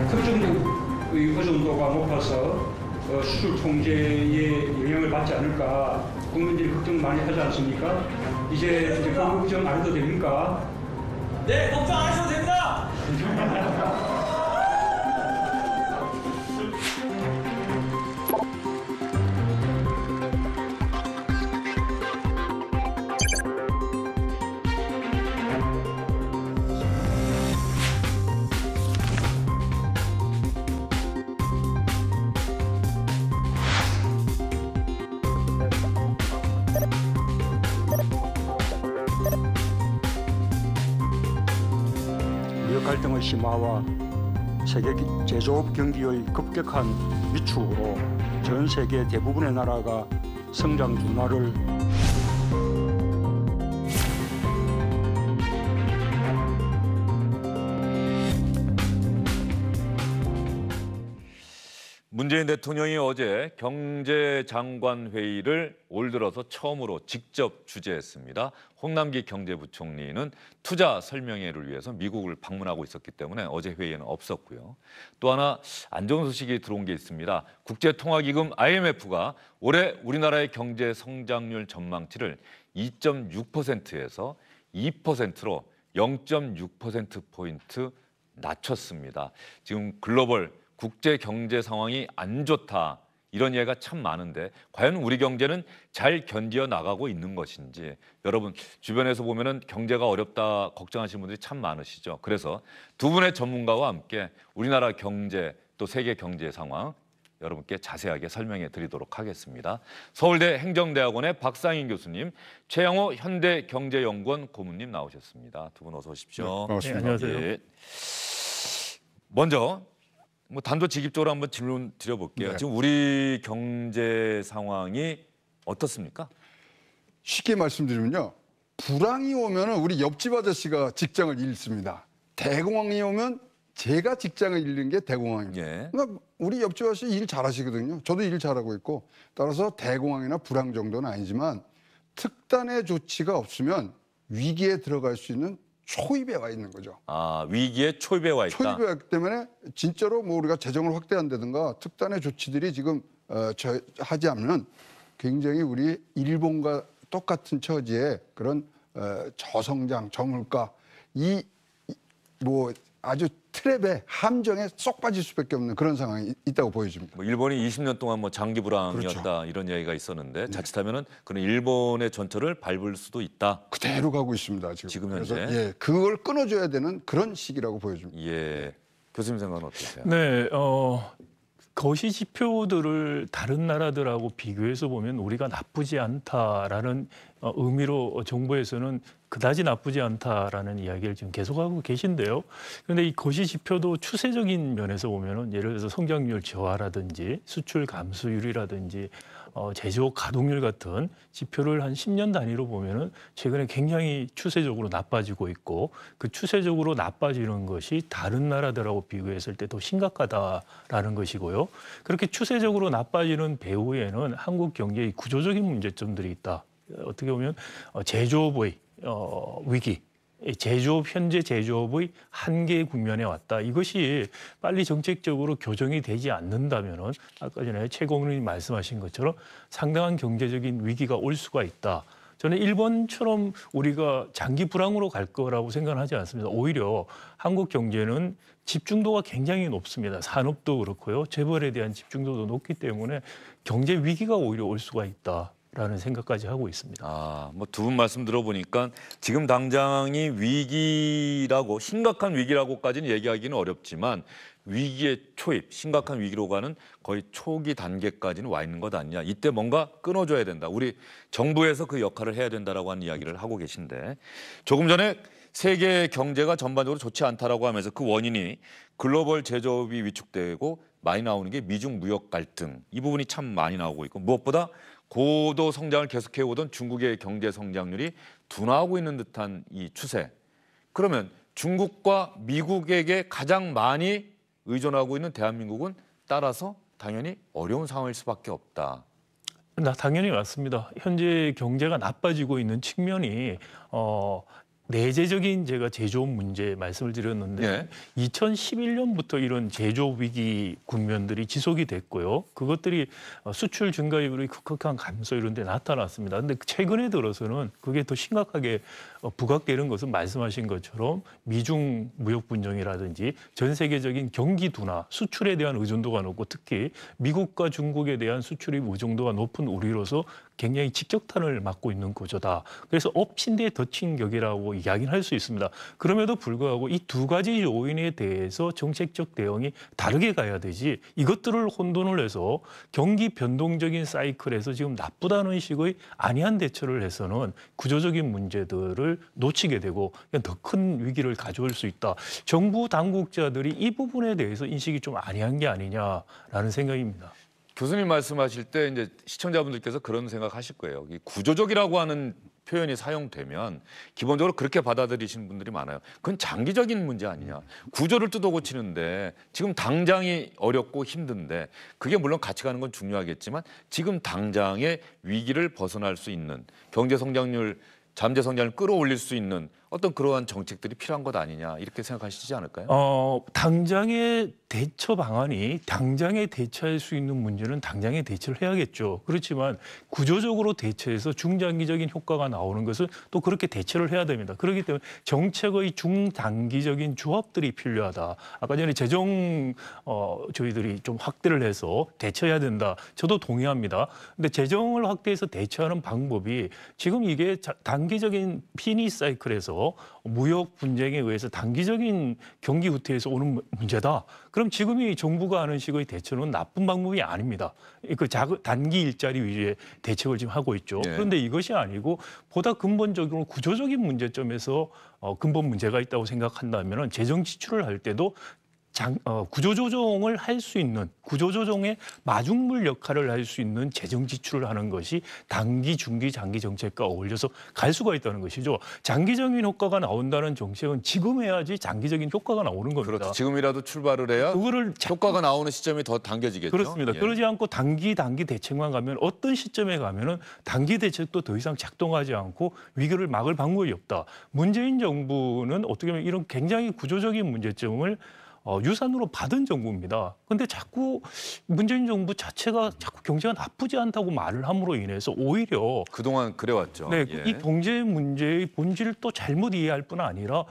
특정의 의존도가 높아서 수출 통제에 영향을 받지 않을까 국민들이 걱정 많이 하지 않습니까? 이제 그 걱정 안 해도 됩니까? 네, 걱정 안 하셔도 됩니다. 갈등의 심화와 세계 제조업 경기의 급격한 위축으로 전 세계 대부분의 나라가 성장 둔화를 문재인 대통령이 어제 경제장관 회의를 올 들어서 처음으로 직접 주재했습니다. 홍남기 경제부총리는 투자 설명회를 위해서 미국을 방문하고 있었기 때문에 어제 회의에는 없었고요. 또 하나 안 좋은 소식이 들어온 게 있습니다. 국제통화기금 IMF가 올해 우리나라의 경제 성장률 전망치를 2.6%에서 2%로 0.6%포인트 낮췄습니다. 지금 글로벌 국제 경제 상황이 안 좋다 이런 얘기가 참 많은데 과연 우리 경제는 잘 견디어 나가고 있는 것인지 여러분 주변에서 보면은 경제가 어렵다 걱정하시는 분들이 참 많으시죠. 그래서 두 분의 전문가와 함께 우리나라 경제 또 세계 경제 상황 여러분께 자세하게 설명해 드리도록 하겠습니다. 서울대 행정대학원의 박상인 교수님, 최영호 현대경제연구원 고문님 나오셨습니다. 두 분 어서 오십시오. 네, 반갑습니다. 네, 안녕하세요. 예. 먼저 단도직입적으로 한번 질문 드려볼게요. 네. 지금 우리 경제 상황이 어떻습니까? 쉽게 말씀드리면요. 불황이 오면 우리 옆집 아저씨가 직장을 잃습니다. 대공황이 오면 제가 직장을 잃는 게 대공황입니다. 예. 그러니까 우리 옆집 아저씨 일 잘하시거든요. 저도 일 잘하고 있고 따라서 대공황이나 불황 정도는 아니지만 특단의 조치가 없으면 위기에 들어갈 수 있는 초입에 와 있는 거죠. 아, 위기에 초입에 와 있다. 초입에 왔기 때문에 진짜로 우리가 재정을 확대한다든가 특단의 조치들이 지금 하지 않으면 굉장히 우리 일본과 똑같은 처지의 그런 저성장, 저물가 아주 트랩에 함정에 쏙 빠질 수밖에 없는 그런 상황이 있다고 보여집니다. 일본이 20년 동안 장기 불황이었다 그렇죠. 이런 얘기가 있었는데 자칫하면은 그런 일본의 전철을 밟을 수도 있다. 그대로 가고 있습니다. 지금 현재. 그래서 그걸 끊어줘야 되는 그런 시기라고 보여집니다. 예, 교수님 생각은 어떠세요? 네, 거시 지표들을 다른 나라들하고 비교해서 보면 우리가 나쁘지 않다라는 의미로 정부에서는 그다지 나쁘지 않다라는 이야기를 지금 계속하고 계신데요. 그런데 이 거시 지표도 추세적인 면에서 보면은 예를 들어서 성장률 저하라든지 수출 감소율이라든지 제조업 가동률 같은 지표를 한 10년 단위로 보면은 최근에 굉장히 추세적으로 나빠지고 있고 그 추세적으로 나빠지는 것이 다른 나라들하고 비교했을 때 더 심각하다라는 것이고요. 그렇게 추세적으로 나빠지는 배후에는 한국 경제의 구조적인 문제점들이 있다. 어떻게 보면 제조업의 위기, 현재 제조업의 한계 국면에 왔다. 이것이 빨리 정책적으로 교정이 되지 않는다면은 아까 전에 최 고문님이 말씀하신 것처럼 상당한 경제적인 위기가 올 수가 있다. 저는 일본처럼 우리가 장기 불황으로 갈 거라고 생각하지 않습니다. 오히려 한국 경제는 집중도가 굉장히 높습니다. 산업도 그렇고요. 재벌에 대한 집중도도 높기 때문에 경제 위기가 오히려 올 수가 있다. 라는 생각까지 하고 있습니다. 아, 두 분 말씀 들어보니까 지금 당장이 위기라고 심각한 위기라고까지는 얘기하기는 어렵지만 위기의 초입, 심각한 위기로 가는 거의 초기 단계까지는 와 있는 것 아니냐. 이때 뭔가 끊어줘야 된다. 우리 정부에서 그 역할을 해야 된다라고 하는 이야기를 하고 계신데 조금 전에 세계 경제가 전반적으로 좋지 않다라고 하면서 그 원인이 글로벌 제조업이 위축되고 많이 나오는 게 미중 무역 갈등. 이 부분이 참 많이 나오고 있고 무엇보다 고도 성장을 계속해오던 중국의 경제 성장률이 둔화하고 있는 듯한 이 추세. 그러면 중국과 미국에게 가장 많이 의존하고 있는 대한민국은 따라서 당연히 어려운 상황일 수밖에 없다. 당연히 맞습니다. 현재 경제가 나빠지고 있는 측면이 내재적인 제가 제조 문제 말씀을 드렸는데 예. 2011년부터 이런 제조 위기 국면들이 지속이 됐고요. 그것들이 수출 증가율의 급격한 감소 이런 데 나타났습니다. 근데 최근에 들어서는 그게 더 심각하게 부각되는 것은 말씀하신 것처럼 미중 무역 분쟁이라든지 전 세계적인 경기 둔화, 수출에 대한 의존도가 높고 특히 미국과 중국에 대한 수출입 의존도가 높은 우리로서 굉장히 직격탄을 맞고 있는 구조다. 그래서 엎친 데 덧친 격이라고 이야기는 할 수 있습니다. 그럼에도 불구하고 이 두 가지 요인에 대해서 정책적 대응이 다르게 가야 되지 이것들을 혼돈을 해서 경기 변동적인 사이클에서 지금 나쁘다는 식의 안이한 대처를 해서는 구조적인 문제들을 놓치게 되고 더 큰 위기를 가져올 수 있다. 정부 당국자들이 이 부분에 대해서 인식이 좀 안이한 게 아니냐라는 생각입니다. 교수님 말씀하실 때 이제 시청자분들께서 그런 생각하실 거예요. 이 구조적이라고 하는 표현이 사용되면 기본적으로 그렇게 받아들이시는 분들이 많아요. 그건 장기적인 문제 아니냐. 구조를 뜯어 고치는데 지금 당장이 어렵고 힘든데 그게 물론 같이 가는 건 중요하겠지만 지금 당장의 위기를 벗어날 수 있는 경제 성장률, 잠재 성장을 끌어올릴 수 있는 어떤 그러한 정책들이 필요한 것 아니냐 이렇게 생각하시지 않을까요? 당장의 대처 방안이 당장에 대처할 수 있는 문제는 당장에 대처를 해야겠죠. 그렇지만 구조적으로 대처해서 중장기적인 효과가 나오는 것은 또 그렇게 대처를 해야 됩니다. 그렇기 때문에 정책의 중단기적인 조합들이 필요하다. 아까 전에 재정 저희들이 좀 확대를 해서 대처해야 된다. 저도 동의합니다. 근데 재정을 확대해서 대처하는 방법이 지금 이게 단기적인 피니 사이클에서 무역 분쟁에 의해서 단기적인 경기 후퇴에서 오는 문제다. 그럼 지금이 정부가 하는 식의 대처는 나쁜 방법이 아닙니다. 그 단기 일자리 위주의 대책을 지금 하고 있죠. 네. 그런데 이것이 아니고 보다 근본적으로 구조적인 문제점에서 근본 문제가 있다고 생각한다면 재정 지출을 할 때도 구조조정을 할 수 있는 구조조정의 마중물 역할을 할 수 있는 재정 지출을 하는 것이 단기, 중기, 장기 정책과 어울려서 갈 수가 있다는 것이죠. 장기적인 효과가 나온다는 정책은 지금 해야지 장기적인 효과가 나오는 겁니다. 그렇죠. 지금이라도 출발을 해야 그거를 효과가 나오는 시점이 더 당겨지겠죠. 그렇습니다. 예. 그러지 않고 단기 대책만 가면 어떤 시점에 가면은 단기 대책도 더 이상 작동하지 않고 위기를 막을 방법이 없다. 문재인 정부는 어떻게 보면 이런 굉장히 구조적인 문제점을 유산으로 받은 정부입니다. 그런데 자꾸 문재인 정부 자체가 자꾸 경제가 나쁘지 않다고 말을 함으로 인해서 오히려 그동안 그래왔죠. 네, 예. 이 경제 문제의 본질을 또 잘못 이해할 뿐 아니라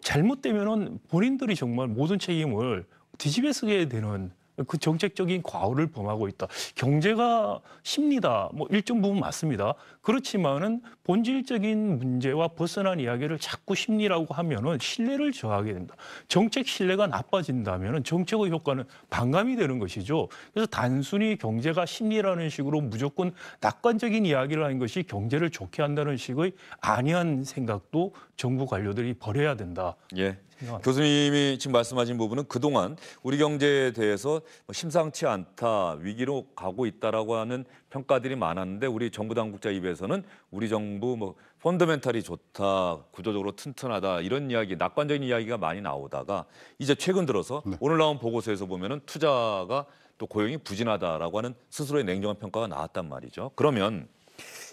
잘못되면은 본인들이 정말 모든 책임을 뒤집어 쓰게 되는 그 정책적인 과오를 범하고 있다. 경제가 쉽니다. 뭐 일정 부분 맞습니다. 그렇지만은 본질적인 문제와 벗어난 이야기를 자꾸 심리라고 하면은 신뢰를 저하게 됩니다. 정책 신뢰가 나빠진다면은 정책의 효과는 반감이 되는 것이죠. 그래서 단순히 경제가 심리라는 식으로 무조건 낙관적인 이야기를 하는 것이 경제를 좋게 한다는 식의 안이한 생각도 정부 관료들이 버려야 된다. 예. 교수님이 지금 말씀하신 부분은 그동안 우리 경제에 대해서 심상치 않다, 위기로 가고 있다라고 하는 평가들이 많았는데 우리 정부 당국자 입에서는 우리 정부 뭐 펀더멘탈이 좋다, 구조적으로 튼튼하다 이런 이야기, 낙관적인 이야기가 많이 나오다가 이제 최근 들어서 오늘 나온 보고서에서 보면은 투자가 또 고용이 부진하다라고 하는 스스로의 냉정한 평가가 나왔단 말이죠. 그러면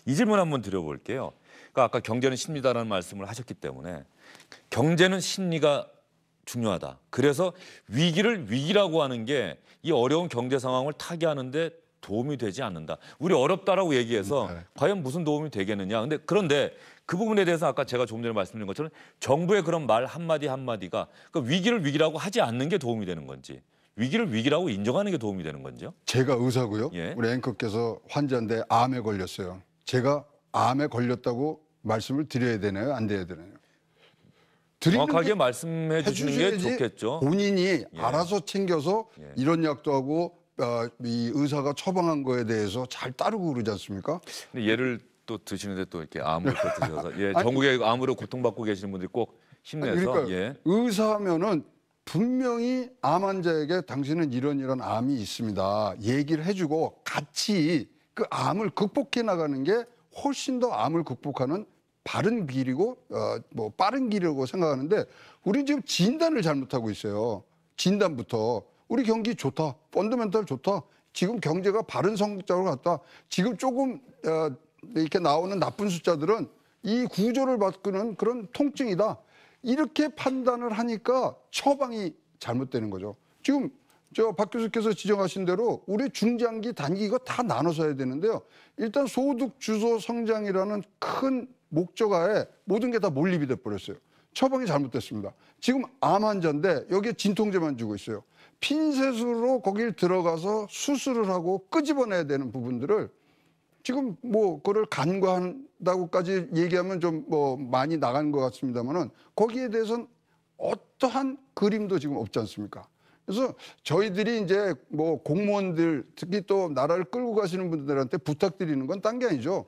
이 질문 한번 드려볼게요. 그러니까 아까 경제는 심리다라는 말씀을 하셨기 때문에 경제는 심리가 중요하다. 그래서 위기를 위기라고 하는 게 이 어려운 경제 상황을 타개하는데 도움이 되지 않는다. 우리 어렵다라고 얘기해서 과연 무슨 도움이 되겠느냐. 그런데 그 부분에 대해서 아까 제가 조금 전에 말씀드린 것처럼 정부의 그런 말 한마디 한마디가 그 위기를 위기라고 하지 않는 게 도움이 되는 건지 위기를 위기라고 인정하는 게 도움이 되는 건지요? 제가 의사고요. 예. 우리 앵커께서 환자인데 암에 걸렸어요. 제가 암에 걸렸다고 말씀을 드려야 되나요? 안 드려야 되나요? 정확하게 말씀해 주시는 게 해주셔야지 좋겠죠. 본인이 알아서 챙겨서 예. 이런 약도 하고 이 의사가 처방한 거에 대해서 잘 따르고 그러지 않습니까? 근데 얘를 또 드시는데 또 이렇게 암을 또 드셔서 예, 전국에 암으로 고통받고 계시는 분들이 꼭 힘내서 그러니까 예. 의사하면은 분명히 암 환자에게 당신은 이런 암이 있습니다. 얘기를 해주고 같이 그 암을 극복해 나가는 게 훨씬 더 암을 극복하는 바른 길이고 뭐 빠른 길이라고 생각하는데 우리 지금 진단을 잘못하고 있어요. 진단부터 우리 경기 좋다, 펀더멘탈 좋다. 지금 경제가 바른 성적으로 갔다. 지금 조금 이렇게 나오는 나쁜 숫자들은 이 구조를 바꾸는 그런 통증이다. 이렇게 판단을 하니까 처방이 잘못되는 거죠. 지금 박 교수께서 지적하신 대로 우리 중장기, 단기 이거 다 나눠서 해야 되는데요. 일단 소득 주소 성장이라는 큰 목적하에 모든 게 다 몰입이 돼버렸어요. 처방이 잘못됐습니다. 지금 암 환자인데 여기에 진통제만 주고 있어요. 핀셋으로 거길 들어가서 수술을 하고 끄집어내야 되는 부분들을 지금 그걸 간과한다고까지 얘기하면 좀 많이 나간 것 같습니다만은 거기에 대해서는 어떠한 그림도 지금 없지 않습니까? 그래서 저희들이 이제 공무원들 특히 또 나라를 끌고 가시는 분들한테 부탁드리는 건 딴 게 아니죠.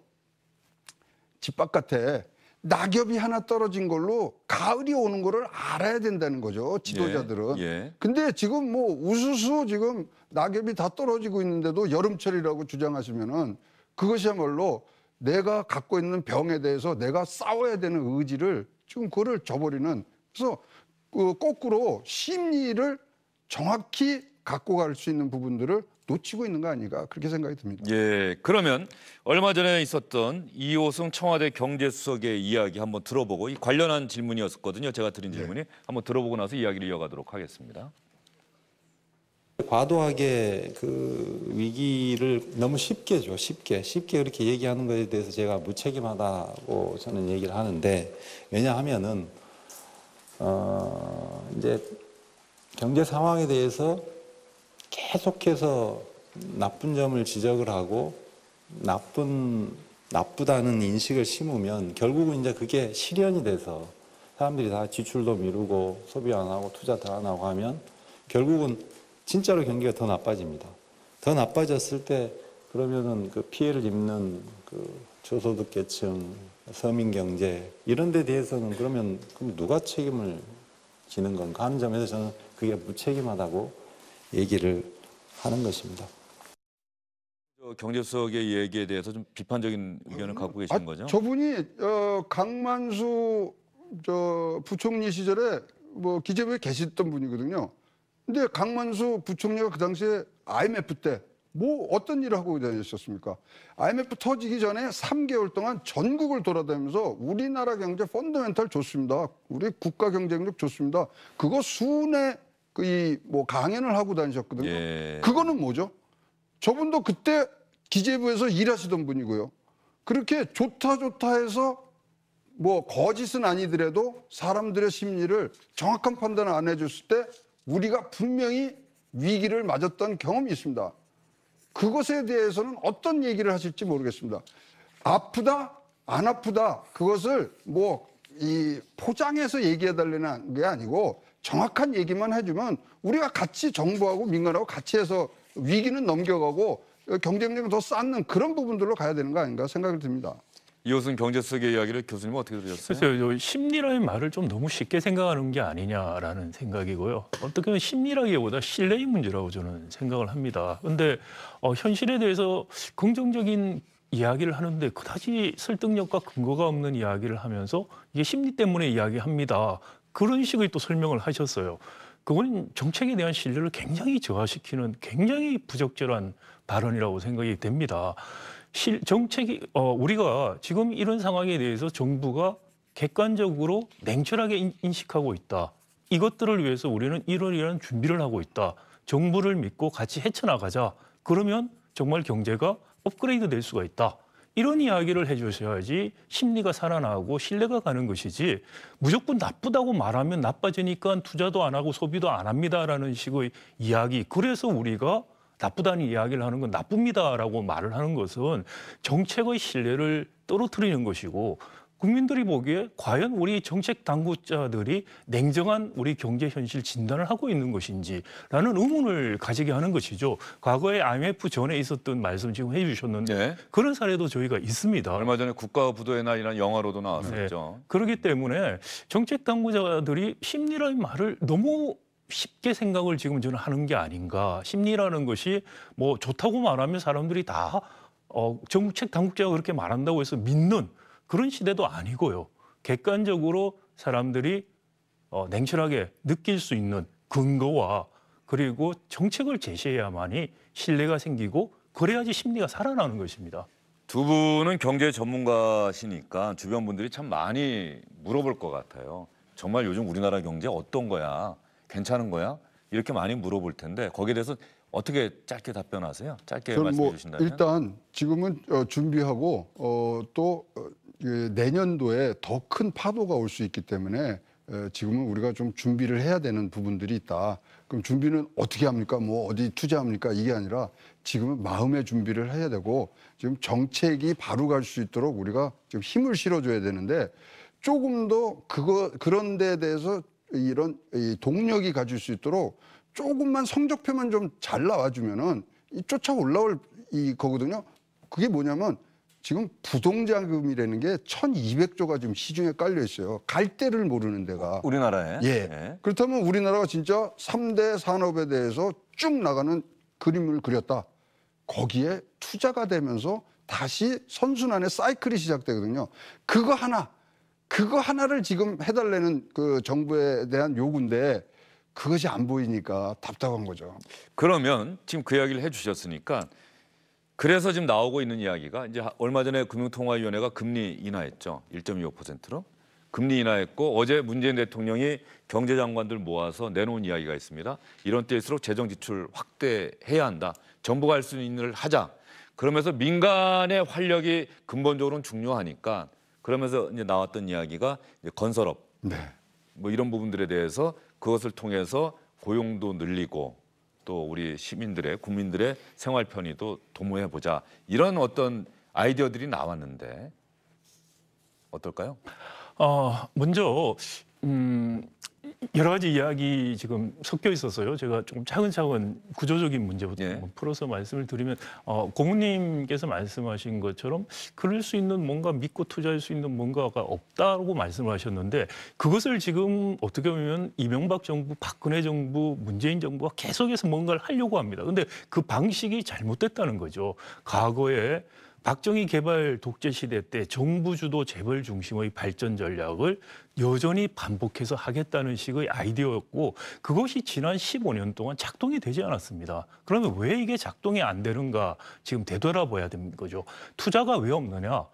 집 바깥에 낙엽이 하나 떨어진 걸로 가을이 오는 거를 알아야 된다는 거죠. 지도자들은. 예. 근데 지금 우수수 지금 낙엽이 다 떨어지고 있는데도 여름철이라고 주장하시면은 그것이야말로 내가 갖고 있는 병에 대해서 내가 싸워야 되는 의지를 지금 그거를 저버리는, 그래서 거꾸로 심리를 정확히 갖고 갈 수 있는 부분들을 놓치고 있는 거 아닌가 그렇게 생각이 듭니다. 예, 그러면 얼마 전에 있었던 이호승 청와대 경제수석의 이야기 한번 들어보고, 이 관련한 질문이었거든요. 제가 드린 질문이 한번 들어보고 나서 이야기를 이어가도록 하겠습니다. 과도하게 그 위기를 너무 쉽게 그렇게 얘기하는 것에 대해서 제가 무책임하다고 저는 얘기를 하는데, 왜냐하면은 이제 경제 상황에 대해서 계속해서 나쁜 점을 지적을 하고 나쁘다는 인식을 심으면 결국은 이제 그게 실현이 돼서 사람들이 다 지출도 미루고 소비 안 하고 투자 더 안 하고 하면 결국은 진짜로 경기가 더 나빠집니다. 더 나빠졌을 때 그러면은 그 피해를 입는 그 저소득 계층, 서민 경제 이런 데 대해서는 그럼 누가 책임을 지는 건가 하는 점에서 저는 그게 무책임하다고 얘기를 하는 것입니다. 경제수석의 얘기에 대해서 좀 비판적인 의견을 갖고 계신 거죠? 저분이 강만수 부총리 시절에 기재부에 계셨던 분이거든요. 근데 강만수 부총리가 그 당시에 IMF 때 어떤 일을 하고 다녔었습니까? IMF 터지기 전에 3개월 동안 전국을 돌아다니면서 우리나라 경제 펀더멘탈 좋습니다. 우리 국가 경쟁력 좋습니다. 그거 수내 강연을 하고 다니셨거든요. 예. 그거는 뭐죠? 저분도 그때 기재부에서 일하시던 분이고요. 그렇게 좋다 해서 거짓은 아니더라도 사람들의 심리를 정확한 판단을 안 해줬을 때 우리가 분명히 위기를 맞았던 경험이 있습니다. 그것에 대해서는 어떤 얘기를 하실지 모르겠습니다. 아프다, 안 아프다, 그것을 포장해서 얘기해달라는 게 아니고 정확한 얘기만 해주면 우리가 같이 정부하고 민간하고 같이 해서 위기는 넘겨가고 경쟁력을 더 쌓는 그런 부분들로 가야 되는 거 아닌가 생각이 듭니다. 이호승 경제수석의 이야기를 교수님은 어떻게 들으셨어요? 글쎄요, 심리라는 말을 좀 너무 쉽게 생각하는 게 아니냐라는 생각이고요. 어떻게 보면 심리라기보다 신뢰의 문제라고 저는 생각을 합니다. 그런데 현실에 대해서 긍정적인 이야기를 하는데 그다지 설득력과 근거가 없는 이야기를 하면서 이게 심리 때문에 이야기합니다. 그런 식의 또 설명을 하셨어요. 그건 정책에 대한 신뢰를 굉장히 저하시키는 굉장히 부적절한 발언이라고 생각이 됩니다. 정책이 우리가 지금 이런 상황에 대해서 정부가 객관적으로 냉철하게 인식하고 있다. 이것들을 위해서 우리는 이러이러한 준비를 하고 있다. 정부를 믿고 같이 헤쳐나가자. 그러면 정말 경제가 업그레이드 될 수가 있다. 이런 이야기를 해주셔야지 심리가 살아나고 신뢰가 가는 것이지, 무조건 나쁘다고 말하면 나빠지니까 투자도 안 하고 소비도 안 합니다라는 식의 이야기. 그래서 우리가 나쁘다는 이야기를 하는 건 나쁩니다라고 말을 하는 것은 정책의 신뢰를 떨어뜨리는 것이고, 국민들이 보기에 과연 우리 정책 당국자들이 냉정한 우리 경제 현실 진단을 하고 있는 것인지라는 의문을 가지게 하는 것이죠. 과거에 IMF 전에 있었던 말씀 지금 해주셨는데 네. 그런 사례도 저희가 있습니다. 얼마 전에 국가부도의 날이라는 영화로도 나왔었죠. 네. 그렇기 때문에 정책 당국자들이 심리라는 말을 너무 쉽게 생각을 지금 저는 하는 게 아닌가. 심리라는 것이 좋다고 말하면 사람들이 다 정책 당국자가 그렇게 말한다고 해서 믿는 그런 시대도 아니고요. 객관적으로 사람들이 냉철하게 느낄 수 있는 근거와 그리고 정책을 제시해야만이 신뢰가 생기고 그래야지 심리가 살아나는 것입니다. 두 분은 경제 전문가시니까 주변 분들이 참 많이 물어볼 것 같아요. 정말 요즘 우리나라 경제 어떤 거야? 괜찮은 거야? 이렇게 많이 물어볼 텐데 거기에 대해서 어떻게 짧게 답변하세요? 짧게 저는 말씀해 주신다면. 일단 지금은 준비하고 또 내년도에 더 큰 파도가 올 수 있기 때문에 지금은 우리가 좀 준비를 해야 되는 부분들이 있다. 그럼 준비는 어떻게 합니까? 뭐 어디 투자합니까? 이게 아니라 지금은 마음의 준비를 해야 되고 지금 정책이 바로 갈 수 있도록 우리가 지금 힘을 실어줘야 되는데 조금 더 그런 데에 대해서 이런 동력이 가질 수 있도록 조금만 성적표만 좀 잘 나와주면은 쫓아 올라올 거거든요. 그게 뭐냐면 지금 부동자금이라는 게 1,200조가 지금 시중에 깔려 있어요. 갈 데를 모르는 데가. 우리나라에. 예. 네. 그렇다면 우리나라가 진짜 3대 산업에 대해서 쭉 나가는 그림을 그렸다. 거기에 투자가 되면서 다시 선순환의 사이클이 시작되거든요. 그거 하나를 지금 해달라는 그 정부에 대한 요구인데 그것이 안 보이니까 답답한 거죠. 그러면 지금 그 이야기를 해주셨으니까 그래서 지금 나오고 있는 이야기가 이제 얼마 전에 금융통화위원회가 금리 인하했죠. 1.25%로. 금리 인하했고 어제 문재인 대통령이 경제장관들 모아서 내놓은 이야기가 있습니다. 이런 때일수록 재정 지출 확대해야 한다. 정부가 할 수 있는 일을 하자. 그러면서 민간의 활력이 근본적으로는 중요하니까 그러면서 이제 나왔던 이야기가 이제 건설업 네. 뭐 이런 부분들에 대해서 그것을 통해서 고용도 늘리고 또 우리 시민들의 국민들의 생활 편의도 도모해 보자 이런 어떤 아이디어들이 나왔는데 어떨까요? 먼저 여러 가지 이야기 지금 섞여 있어서요. 제가 조금 차근차근 구조적인 문제부터 예. 풀어서 말씀을 드리면 고모님께서 말씀하신 것처럼 그럴 수 있는 뭔가 믿고 투자할 수 있는 뭔가가 없다고 말씀하셨는데 그것을 지금 어떻게 보면 이명박 정부, 박근혜 정부, 문재인 정부가 계속해서 뭔가를 하려고 합니다. 그런데 그 방식이 잘못됐다는 거죠. 과거에 박정희 개발 독재 시대 때 정부 주도 재벌 중심의 발전 전략을 여전히 반복해서 하겠다는 식의 아이디어였고 그것이 지난 15년 동안 작동이 되지 않았습니다. 그러면 왜 이게 작동이 안 되는가 지금 되돌아봐야 되는 거죠. 투자가 왜 없느냐?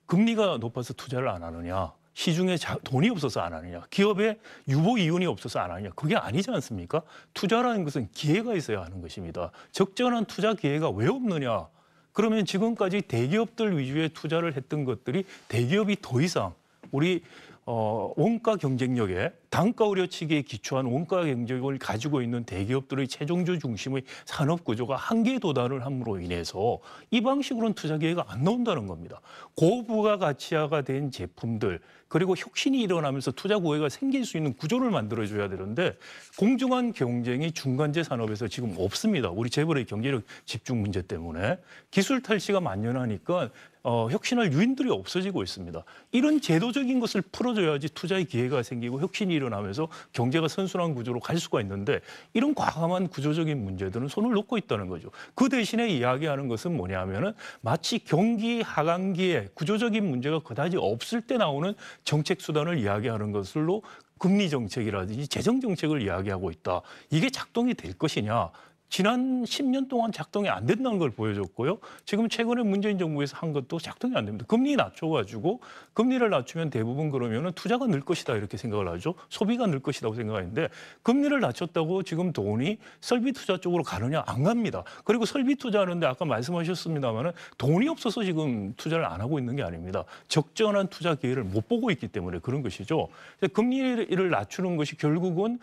금리가 높아서 투자를 안 하느냐? 시중에 돈이 없어서 안 하느냐? 기업에 유보 이윤이 없어서 안 하느냐? 그게 아니지 않습니까? 투자라는 것은 기회가 있어야 하는 것입니다. 적절한 투자 기회가 왜 없느냐? 그러면 지금까지 대기업들 위주의 투자를 했던 것들이 대기업이 더 이상 우리 원가 경쟁력에 단가 우려치기에 기초한 원가 경쟁력을 가지고 있는 대기업들의 최종주 중심의 산업 구조가 한계에 도달을 함으로 인해서 이 방식으로는 투자 기회가 안 나온다는 겁니다. 고부가가치화가 된 제품들 그리고 혁신이 일어나면서 투자 기회가 생길 수 있는 구조를 만들어줘야 되는데 공정한 경쟁이 중간재 산업에서 지금 없습니다. 우리 재벌의 경제력 집중 문제 때문에 기술 탈취가 만연하니까 혁신할 유인들이 없어지고 있습니다. 이런 제도적인 것을 풀어줘야지 투자의 기회가 생기고 혁신이 일어나면서 경제가 선순환 구조로 갈 수가 있는데 이런 과감한 구조적인 문제들은 손을 놓고 있다는 거죠. 그 대신에 이야기하는 것은 뭐냐면은 마치 경기 하강기에 구조적인 문제가 그다지 없을 때 나오는 정책 수단을 이야기하는 것으로 금리 정책이라든지 재정 정책을 이야기하고 있다. 이게 작동이 될 것이냐? 지난 10년 동안 작동이 안 된다는 걸 보여줬고요. 지금 최근에 문재인 정부에서 한 것도 작동이 안 됩니다. 금리 낮춰가지고 금리를 낮추면 대부분 그러면은 투자가 늘 것이다 이렇게 생각을 하죠. 소비가 늘 것이라고 생각하는데 금리를 낮췄다고 지금 돈이 설비 투자 쪽으로 가느냐 안 갑니다. 그리고 설비 투자하는데 아까 말씀하셨습니다마는 돈이 없어서 지금 투자를 안 하고 있는 게 아닙니다. 적절한 투자 기회를 못 보고 있기 때문에 그런 것이죠. 금리를 낮추는 것이 결국은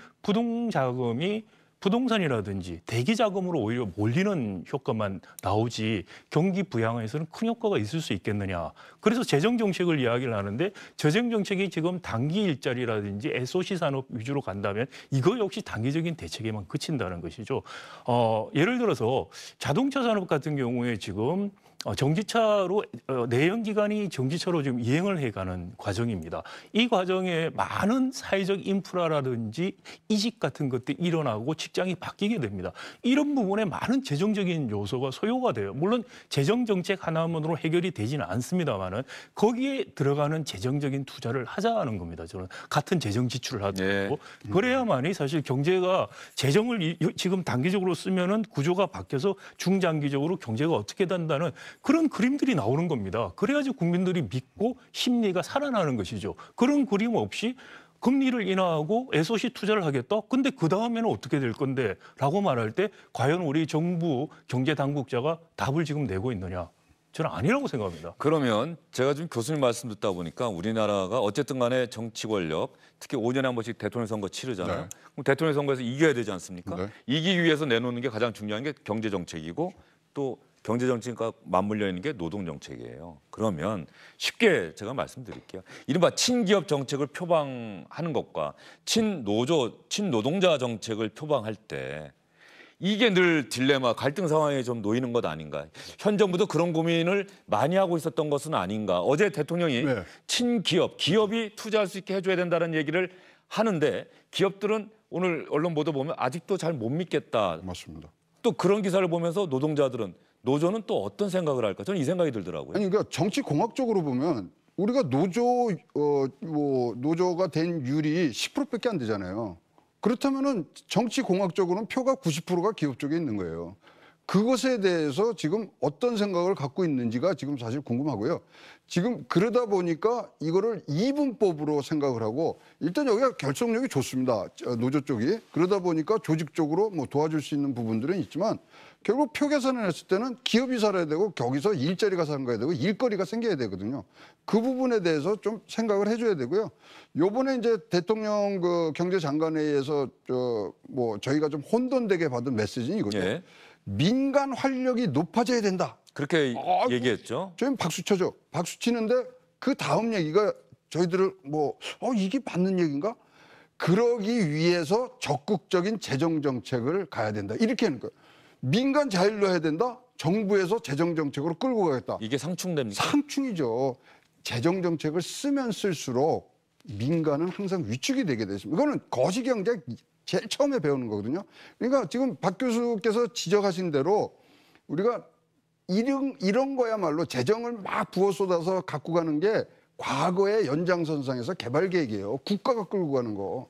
부동산이라든지 대기 자금으로 오히려 몰리는 효과만 나오지 경기 부양에서는 큰 효과가 있을 수 있겠느냐. 그래서 재정 정책을 이야기를 하는데 재정 정책이 지금 단기 일자리라든지 SOC 산업 위주로 간다면 이거 역시 단기적인 대책에만 그친다는 것이죠. 예를 들어서 자동차 산업 같은 경우에 지금 전기차로 내연기관이 전기차로 지금 이행을 해가는 과정입니다. 이 과정에 많은 사회적 인프라라든지 이직 같은 것들이 일어나고 직장이 바뀌게 됩니다. 이런 부분에 많은 재정적인 요소가 소요가 돼요. 물론 재정 정책 하나만으로 해결이 되지는 않습니다만은 거기에 들어가는 재정적인 투자를 하자는 겁니다. 저는 같은 재정 지출을 하더라도 그래야만이 사실 경제가 재정을 지금 단기적으로 쓰면은 구조가 바뀌어서 중장기적으로 경제가 어떻게 된다는 그런 그림들이 나오는 겁니다. 그래야지 국민들이 믿고 심리가 살아나는 것이죠. 그런 그림 없이 금리를 인하하고 SOC 투자를 하겠다? 근데 그 다음에는 어떻게 될 건데? 라고 말할 때 과연 우리 정부 경제당국자가 답을 지금 내고 있느냐? 저는 아니라고 생각합니다. 그러면 제가 지금 교수님 말씀 듣다 보니까 우리나라가 어쨌든 간에 정치 권력, 특히 5년에 한 번씩 대통령 선거 치르잖아요. 네. 그럼 대통령 선거에서 이겨야 되지 않습니까? 네. 이기기 위해서 내놓는 게 가장 중요한 게 경제 정책이고 또 경제 정책과 맞물려 있는 게 노동 정책이에요. 그러면 쉽게 제가 말씀드릴게요. 이른바 친기업 정책을 표방하는 것과 친노동자 정책을 표방할 때 이게 늘 딜레마, 갈등 상황에 좀 놓이는 것 아닌가. 현 정부도 그런 고민을 많이 하고 있었던 것은 아닌가. 어제 대통령이 네. 친기업, 기업이 투자할 수 있게 해줘야 된다는 얘기를 하는데 기업들은 오늘 언론 보도 보면 아직도 잘 못 믿겠다. 맞습니다. 또 그런 기사를 보면서 노동자들은 노조는 또 어떤 생각을 할까? 저는 이 생각이 들더라고요. 아니 그러니까 정치 공학적으로 보면 우리가 노조가 된 율이 10%밖에 안 되잖아요. 그렇다면은 정치 공학적으로는 표가 90%가 기업 쪽에 있는 거예요. 그것에 대해서 지금 어떤 생각을 갖고 있는지가 지금 사실 궁금하고요. 지금 그러다 보니까 이거를 이분법으로 생각을 하고 일단 여기가 결속력이 좋습니다. 노조 쪽이. 그러다 보니까 조직적으로 뭐 도와줄 수 있는 부분들은 있지만 결국 표 계산을 했을 때는 기업이 살아야 되고 거기서 일자리가 생겨야 되고 일거리가 생겨야 되거든요. 그 부분에 대해서 좀 생각을 해줘야 되고요. 요번에 이제 대통령 그 경제장관회의에서 저희가 좀 혼돈되게 받은 메시지는 이거죠. 예. 민간 활력이 높아져야 된다. 그렇게 얘기했죠. 저희는 박수 쳐죠. 박수 치는데 그 다음 얘기가 저희들을 이게 맞는 얘기인가? 그러기 위해서 적극적인 재정 정책을 가야 된다. 이렇게 하는 거예요. 민간 자율로 해야 된다. 정부에서 재정 정책으로 끌고 가겠다. 이게 상충됩니까? 상충이죠. 재정 정책을 쓰면 쓸수록 민간은 항상 위축이 되게 되십니다. 이거는 거시경제 제일 처음에 배우는 거거든요. 그러니까 지금 박 교수께서 지적하신 대로 우리가 이런 거야말로 재정을 막 부어 쏟아서 갖고 가는 게 과거의 연장선상에서 개발 계획이에요. 국가가 끌고 가는 거.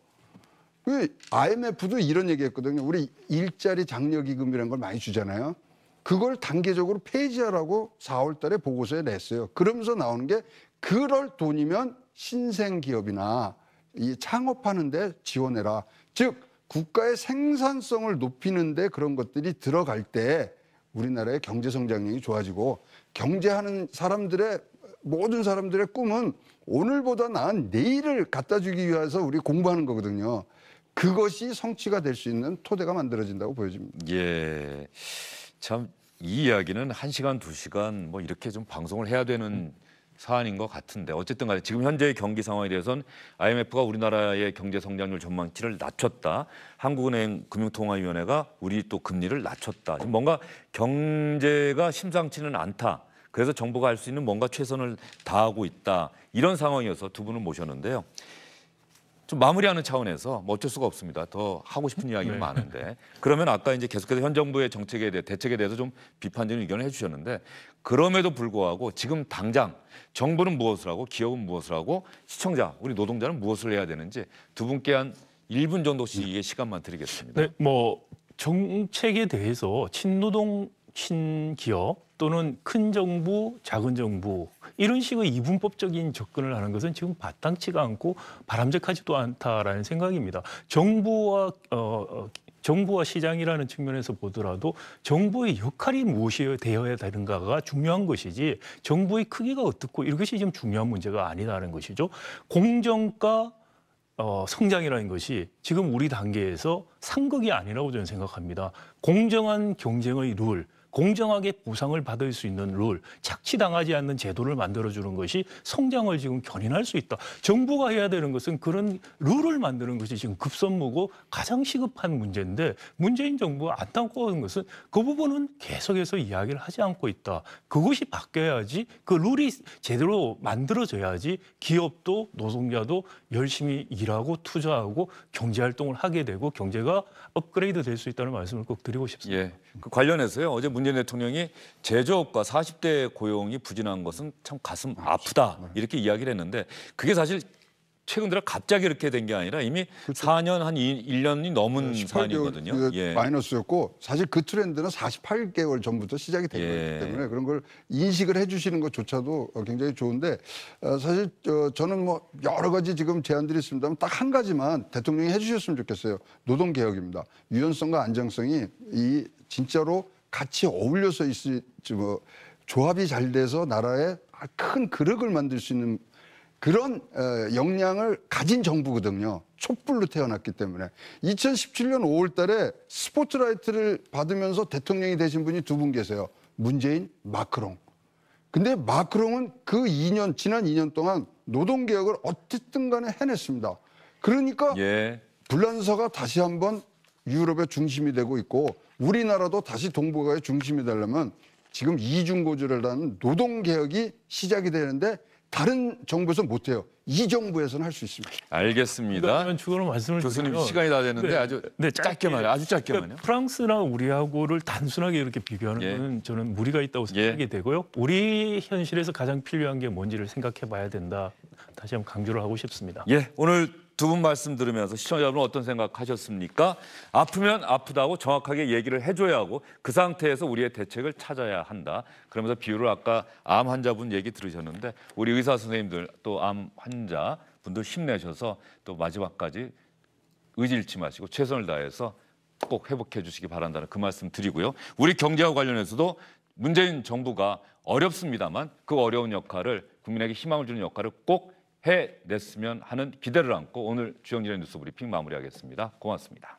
IMF도 이런 얘기했거든요. 우리 일자리 장려기금이라는 걸 많이 주잖아요. 그걸 단계적으로 폐지하라고 4월 달에 보고서에 냈어요. 그러면서 나오는 게 그럴 돈이면 신생기업이나 이 창업하는 데 지원해라. 즉 국가의 생산성을 높이는 데 그런 것들이 들어갈 때 우리나라의 경제 성장력이 좋아지고 경제하는 사람들의 모든 사람들의 꿈은 오늘보다 나은 내일을 갖다 주기 위해서 우리 공부하는 거거든요. 그것이 성취가 될 수 있는 토대가 만들어진다고 보여집니다. 예, 참 이 이야기는 1시간, 2시간 뭐 이렇게 좀 방송을 해야 되는 사안인 것 같은데 어쨌든 간에 지금 현재의 경기 상황에 대해서는 IMF가 우리나라의 경제 성장률 전망치를 낮췄다. 한국은행 금융통화위원회가 우리 또 금리를 낮췄다. 지금 뭔가 경제가 심상치는 않다. 그래서 정부가 할 수 있는 뭔가 최선을 다하고 있다. 이런 상황이어서 두 분을 모셨는데요. 좀 마무리하는 차원에서 뭐 어쩔 수가 없습니다. 더 하고 싶은 이야기는 많은데 그러면 아까 이제 계속해서 현 정부의 정책에 대해 대책에 대해서 좀 비판적인 의견을 해주셨는데 그럼에도 불구하고 지금 당장 정부는 무엇을 하고 기업은 무엇을 하고 시청자 우리 노동자는 무엇을 해야 되는지 두 분께 한 1분 정도씩의 시간만 드리겠습니다. 네, 뭐 정책에 대해서 친노동, 친기업 또는 큰 정부, 작은 정부 이런 식의 이분법적인 접근을 하는 것은 지금 마땅치가 않고 바람직하지도 않다라는 생각입니다. 정부와 시장이라는 측면에서 보더라도 정부의 역할이 무엇이 되어야 되는가가 중요한 것이지 정부의 크기가 어떻고 이것이 지금 중요한 문제가 아니다는 것이죠. 공정과 성장이라는 것이 지금 우리 단계에서 상극이 아니라고 저는 생각합니다. 공정한 경쟁의 룰, 공정하게 보상을 받을 수 있는 룰, 착취당하지 않는 제도를 만들어주는 것이 성장을 지금 견인할 수 있다. 정부가 해야 되는 것은 그런 룰을 만드는 것이 지금 급선무고 가장 시급한 문제인데 문재인 정부가 안타까운 것은 그 부분은 계속해서 이야기를 하지 않고 있다. 그것이 바뀌어야지 그 룰이 제대로 만들어져야지 기업도 노동자도 열심히 일하고 투자하고 경제활동을 하게 되고 경제가 업그레이드 될 수 있다는 말씀을 꼭 드리고 싶습니다. 예, 그 관련해서요. 어제 문재인 대통령이 제조업과 40대 고용이 부진한 것은 참 가슴 아프다 이렇게 이야기를 했는데 그게 사실 최근 들어 갑자기 이렇게 된 게 아니라 이미 4년 한 1년이 넘은 18개월 사안이거든요. 예. 마이너스였고 사실 그 트렌드는 48개월 전부터 시작이 된 예. 거기 때문에 그런 걸 인식을 해주시는 것조차도 굉장히 좋은데 사실 저는 뭐 여러 가지 지금 제안들이 있습니다만 딱 한 가지만 대통령이 해주셨으면 좋겠어요. 노동개혁입니다. 유연성과 안정성이 이 진짜로 같이 어울려서 있을 뭐 조합이 잘 돼서 나라에 큰 그릇을 만들 수 있는 그런 역량을 가진 정부거든요. 촛불로 태어났기 때문에. 2017년 5월 달에 스포트라이트를 받으면서 대통령이 되신 분이 두 분 계세요. 문재인, 마크롱. 근데 마크롱은 그 2년, 지난 2년 동안 노동개혁을 어쨌든 간에 해냈습니다. 그러니까 예. 불란서가 다시 한번 유럽의 중심이 되고 있고 우리나라도 다시 동북아의 중심이 되려면 지금 이중고졸이라는 노동개혁이 시작이 되는데 다른 정부에서 못해요. 이 정부에서는 할 수 있습니다. 알겠습니다. 그러면 추가로 말씀을 교수님 드리면 시간이 다 됐는데 네, 아주 네, 짧게만요. 아주 짧게만요. 그러니까 프랑스나 우리하고를 단순하게 이렇게 비교하는 예. 것은 저는 무리가 있다고 생각이 되고요. 우리 현실에서 가장 필요한 게 뭔지를 생각해 봐야 된다. 다시 한번 강조를 하고 싶습니다. 예, 오늘 두 분 말씀 들으면서 시청자 여러분 어떤 생각하셨습니까? 아프면 아프다고 정확하게 얘기를 해줘야 하고 그 상태에서 우리의 대책을 찾아야 한다. 그러면서 비유를 아까 암 환자분 얘기 들으셨는데 우리 의사 선생님들 또 암 환자 분들 힘내셔서 또 마지막까지 의지 잃지 마시고 최선을 다해서 꼭 회복해 주시기 바란다는 그 말씀 드리고요. 우리 경제와 관련해서도 문재인 정부가 어렵습니다만 그 어려운 역할을 국민에게 희망을 주는 역할을 꼭 해냈으면 하는 기대를 안고 오늘 주영진의 뉴스 브리핑 마무리하겠습니다. 고맙습니다.